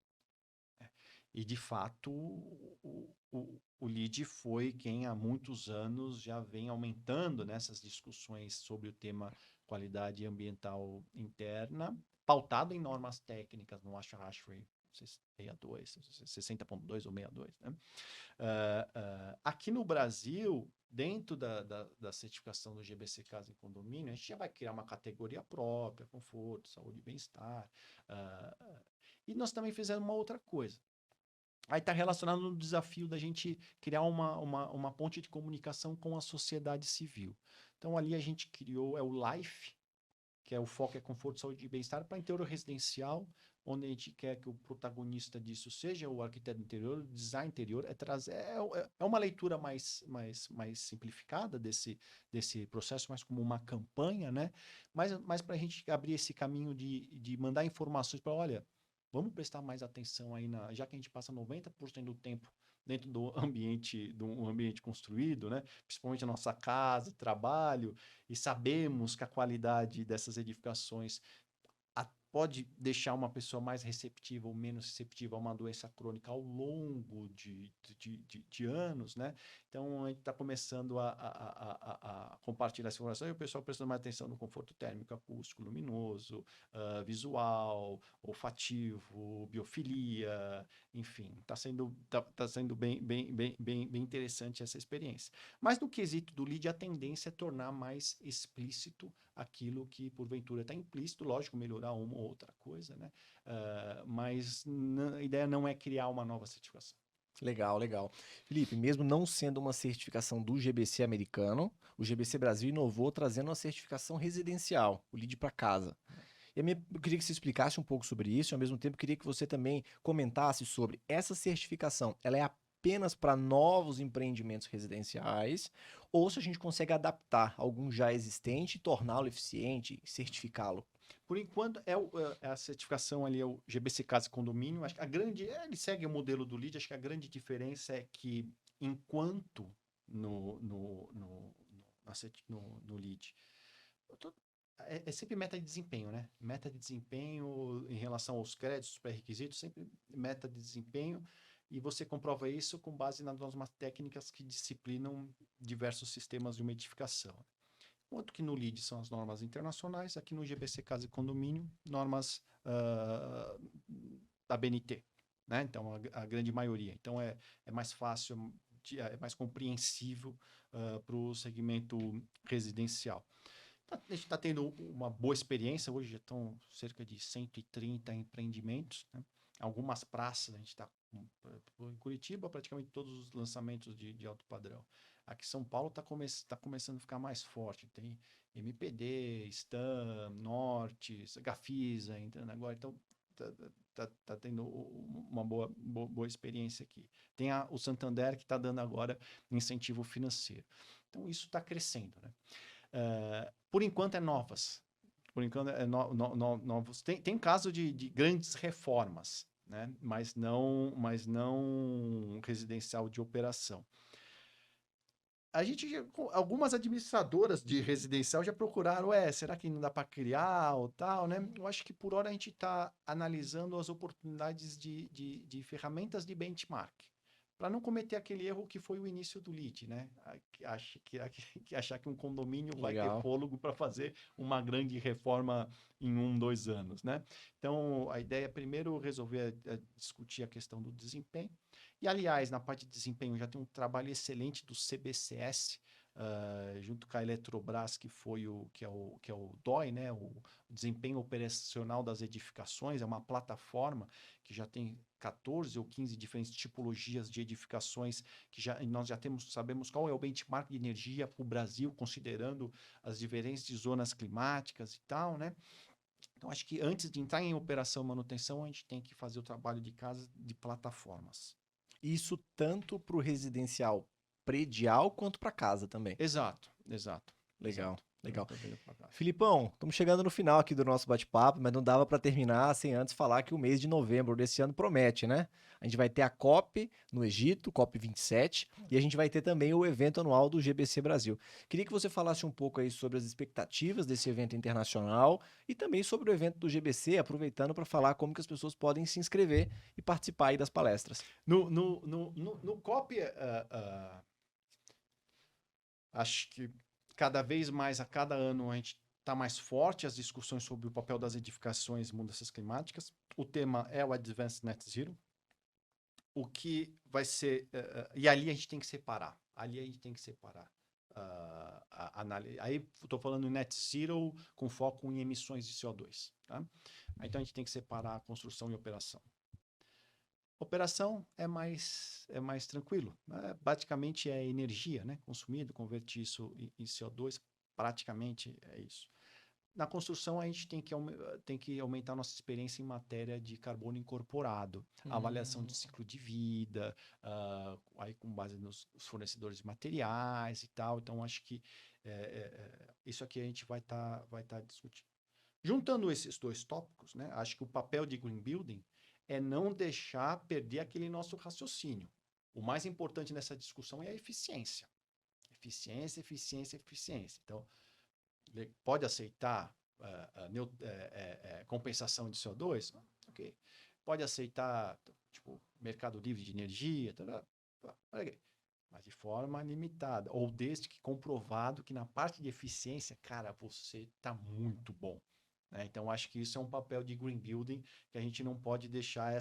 Né? E, de fato, o LEED foi quem há muitos anos já vem aumentando nessas discussões sobre o tema qualidade ambiental interna, pautado em normas técnicas, no ASHRAE 62, 60.2 ou 62, né? Aqui no Brasil, dentro da certificação do GBC Casa e Condomínio, a gente já vai criar uma categoria própria, conforto, saúde e bem-estar. E nós também fizemos uma outra coisa. Aí está relacionado no desafio da gente criar uma ponte de comunicação com a sociedade civil. Então, ali a gente criou, o LIFE, que é o foco é conforto, saúde e bem-estar para interior residencial, onde a gente quer que o protagonista disso seja o arquiteto interior, o design interior, é uma leitura mais simplificada desse processo, mais como uma campanha, né? Mas para a gente abrir esse caminho de mandar informações para, olha, vamos prestar mais atenção aí, já que a gente passa 90% do tempo dentro do ambiente construído, né? Principalmente a nossa casa, trabalho, e sabemos que a qualidade dessas edificações pode deixar uma pessoa mais receptiva ou menos receptiva a uma doença crônica ao longo de anos, né? Então, a gente está começando a compartilhar essa informação e o pessoal prestando mais atenção no conforto térmico, acústico, luminoso, visual, olfativo, biofilia, enfim, está sendo bem interessante essa experiência. Mas no quesito do LEED, a tendência é tornar mais explícito aquilo que porventura está implícito, lógico, melhorar uma ou outra coisa, né? Mas a ideia não é criar uma nova certificação. Legal, legal. Felipe, mesmo não sendo uma certificação do GBC americano, o GBC Brasil inovou trazendo uma certificação residencial, o LEED para casa. Eu queria que você explicasse um pouco sobre isso e, ao mesmo tempo, queria que você também comentasse sobre essa certificação. Ela é apenas para novos empreendimentos residenciais ou se a gente consegue adaptar algum já existente e torná-lo eficiente, certificá-lo? Por enquanto, a certificação ali é o GBC Casa e Condomínio. Acho que ele segue o modelo do LEED. Acho que a grande diferença é que, enquanto no LEED, é sempre meta de desempenho, né? Meta de desempenho em relação aos créditos, pré-requisitos, sempre meta de desempenho. E você comprova isso com base nas normas técnicas que disciplinam diversos sistemas de uma edificação. Enquanto que no LEED são as normas internacionais, aqui no GBC Casa e Condomínio, normas da BNT, né? Então, a grande maioria. Então, é mais fácil, é mais compreensível para o segmento residencial. A gente está tendo uma boa experiência, hoje já estão cerca de 130 empreendimentos, né? Algumas praças, a gente está em Curitiba, praticamente todos os lançamentos de alto padrão. Aqui em São Paulo está começando a ficar mais forte, tem MPD, Stam, Norte, Gafisa entrando agora, então tá tendo uma boa experiência aqui. Tem o Santander que está dando agora incentivo financeiro. Então, isso está crescendo, né? Por enquanto, é novas. Por enquanto, é novos. Tem caso de grandes reformas, né? Mas não residencial de operação. Algumas administradoras de residencial já procuraram, será que não dá para criar ou tal, né? Eu acho que por hora a gente está analisando as oportunidades de ferramentas de benchmark, para não cometer aquele erro que foi o início do lead, né? Achar que um condomínio vai ter Legal. fôlego para fazer uma grande reforma em 2 anos, né? Então, a ideia é primeiro resolver discutir a questão do desempenho. E, aliás, na parte de desempenho, já tem um trabalho excelente do CBCS, junto com a Eletrobras, que é o DOI, né? O Desempenho Operacional das Edificações, é uma plataforma que já tem 14 ou 15 diferentes tipologias de edificações, que nós já sabemos qual é o benchmark de energia para o Brasil, considerando as diferentes zonas climáticas e tal, né? Então, acho que antes de entrar em operação e manutenção, a gente tem que fazer o trabalho de casa de plataformas. Isso tanto para o residencial predial quanto para casa também. Exato. Legal. Exato. Filipão, estamos chegando no final aqui do nosso bate-papo, mas não dava para terminar sem antes falar que o mês de novembro desse ano promete, né? A gente vai ter a COP no Egito, COP 27, e a gente vai ter também o evento anual do GBC Brasil. Queria que você falasse um pouco aí sobre as expectativas desse evento internacional e também sobre o evento do GBC, aproveitando para falar como que as pessoas podem se inscrever e participar aí das palestras. No COP, acho que cada vez mais, a cada ano, a gente está mais forte as discussões sobre o papel das edificações em mudanças climáticas. O tema é o Advanced Net Zero. O que vai ser... e ali a gente tem que separar. Aí estou falando em Net Zero com foco em emissões de CO2. Tá? Então a gente tem que separar a construção e operação. Operação é mais tranquilo. Praticamente é energia, né? Consumido, converter isso em CO2, praticamente é isso. Na construção, a gente tem que aumentar nossa experiência em matéria de carbono incorporado, avaliação de ciclo de vida, aí com base nos fornecedores de materiais e tal. Então, acho que isso aqui a gente vai tá discutindo. Juntando esses dois tópicos, né? Acho que o papel de Green Building é não deixar perder aquele nosso raciocínio. O mais importante nessa discussão é a eficiência. Eficiência. Então, pode aceitar compensação de CO2? Ok. Pode aceitar mercado livre de energia? Mas de forma limitada. Ou desde que comprovado que na parte de eficiência, cara, você está muito bom. Né? Então, acho que isso é um papel de Green Building que a gente não pode deixar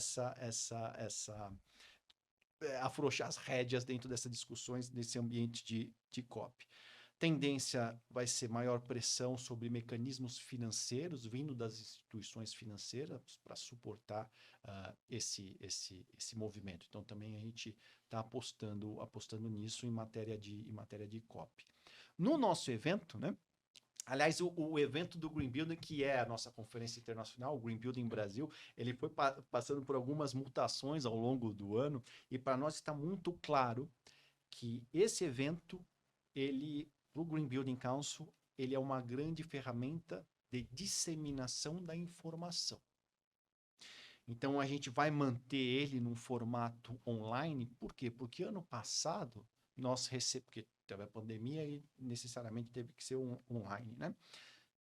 afrouxar as rédeas dentro dessas discussões, desse ambiente de COP. Tendência vai ser maior pressão sobre mecanismos financeiros vindo das instituições financeiras para suportar esse movimento. Então, também a gente está apostando nisso em matéria de COP. No nosso evento, né? Aliás, o evento do Green Building, que é a nossa conferência internacional, o Green Building Brasil, ele foi passando por algumas mutações ao longo do ano, e para nós está muito claro que esse evento, para o Green Building Council, ele é uma grande ferramenta de disseminação da informação. Então, a gente vai manter ele num formato online. Por quê? Porque ano passado, porque teve a pandemia e necessariamente teve que ser online, né?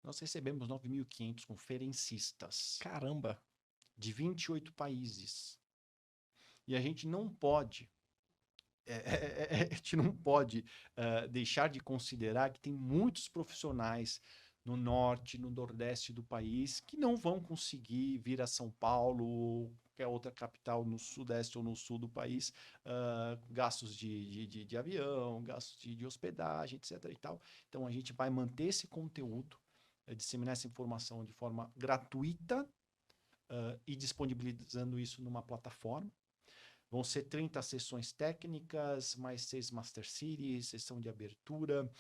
Nós recebemos 9.500 conferencistas. Caramba! De 28 países. E a gente não pode... deixar de considerar que tem muitos profissionais no norte, no nordeste do país, que não vão conseguir vir a São Paulo ou qualquer outra capital no sudeste ou no sul do país, gastos de avião, gastos de hospedagem, etc. e tal. Então, a gente vai manter esse conteúdo, disseminar essa informação de forma gratuita e disponibilizando isso numa plataforma. Vão ser 30 sessões técnicas, mais 6 Master Series, sessão de abertura.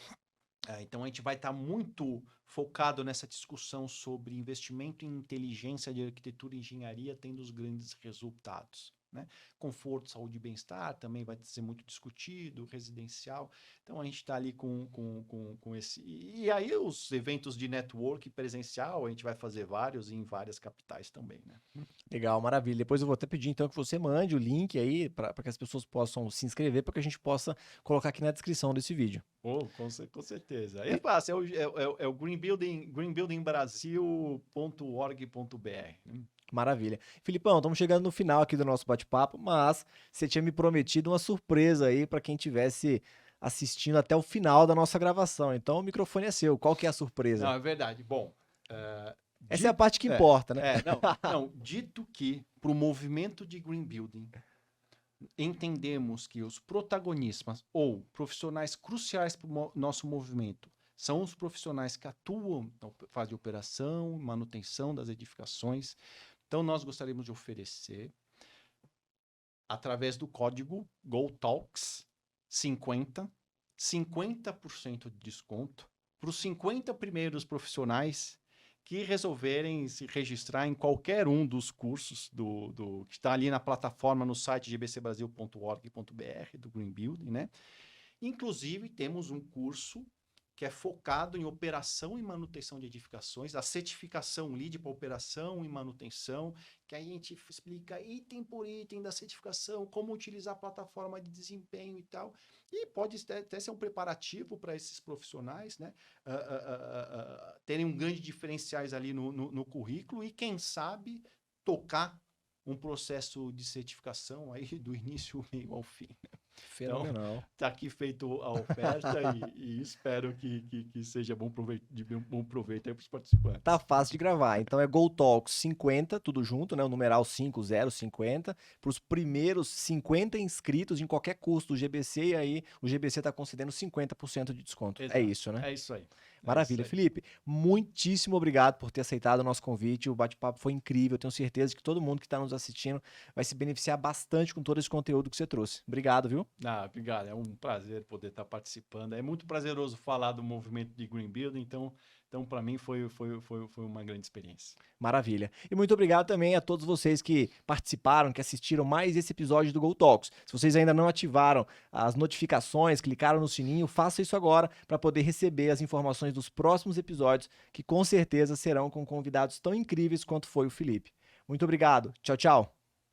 Então a gente vai estar muito focado nessa discussão sobre investimento em inteligência de arquitetura e engenharia tendo os grandes resultados, né? Conforto, saúde e bem-estar também vai ser muito discutido, residencial. Então a gente está ali com esse. E aí os eventos de network presencial, a gente vai fazer vários em várias capitais também, né? Legal, maravilha. Depois eu vou até pedir então que você mande o link aí para que as pessoas possam se inscrever, para que a gente possa colocar aqui na descrição desse vídeo. Oh, com certeza. É fácil, é o greenbuildingbrasil.org.br. Maravilha. Filipão, estamos chegando no final aqui do nosso bate-papo, mas você tinha me prometido uma surpresa aí para quem tivesse assistindo até o final da nossa gravação. Então o microfone é seu. Qual que é a surpresa? Não, é verdade. Bom, essa é a parte que importa, né? Dito que para o movimento de green building entendemos que os protagonistas ou profissionais cruciais para o nosso movimento são os profissionais que atuam na fase de operação, manutenção das edificações. Então, nós gostaríamos de oferecer, através do código GoTalks 50% de desconto para os 50 primeiros profissionais que resolverem se registrar em qualquer um dos cursos que está ali na plataforma no site gbcbrasil.org.br do Green Building, né? Inclusive, temos um curso que é focado em operação e manutenção de edificações, a certificação LEED para operação e manutenção, que aí a gente explica item por item da certificação, como utilizar a plataforma de desempenho e tal. E pode até ser um preparativo para esses profissionais, né? Terem um grande diferenciais ali no currículo e, quem sabe, tocar um processo de certificação aí do início, meio ao fim. Fenomenal. Então, tá aqui feito a oferta e espero que seja de bom proveito aí para os participantes. Tá fácil de gravar. Então é GoTalks 50, tudo junto, né? O numeral 5050, para os primeiros 50 inscritos em qualquer curso do GBC, e aí o GBC está concedendo 50% de desconto. Exato. É isso, né? É isso aí. Maravilha. Felipe, muitíssimo obrigado por ter aceitado o nosso convite. O bate-papo foi incrível. Eu tenho certeza que todo mundo que está nos assistindo vai se beneficiar bastante com todo esse conteúdo que você trouxe. Obrigado, viu? Obrigado. É um prazer poder estar participando. É muito prazeroso falar do movimento de Green Building, então para mim foi uma grande experiência. Maravilha. E muito obrigado também a todos vocês que participaram, que assistiram mais esse episódio do GoTalks. Se vocês ainda não ativaram as notificações, clicaram no sininho, faça isso agora para poder receber as informações dos próximos episódios, que com certeza serão com convidados tão incríveis quanto foi o Felipe. Muito obrigado. Tchau, tchau.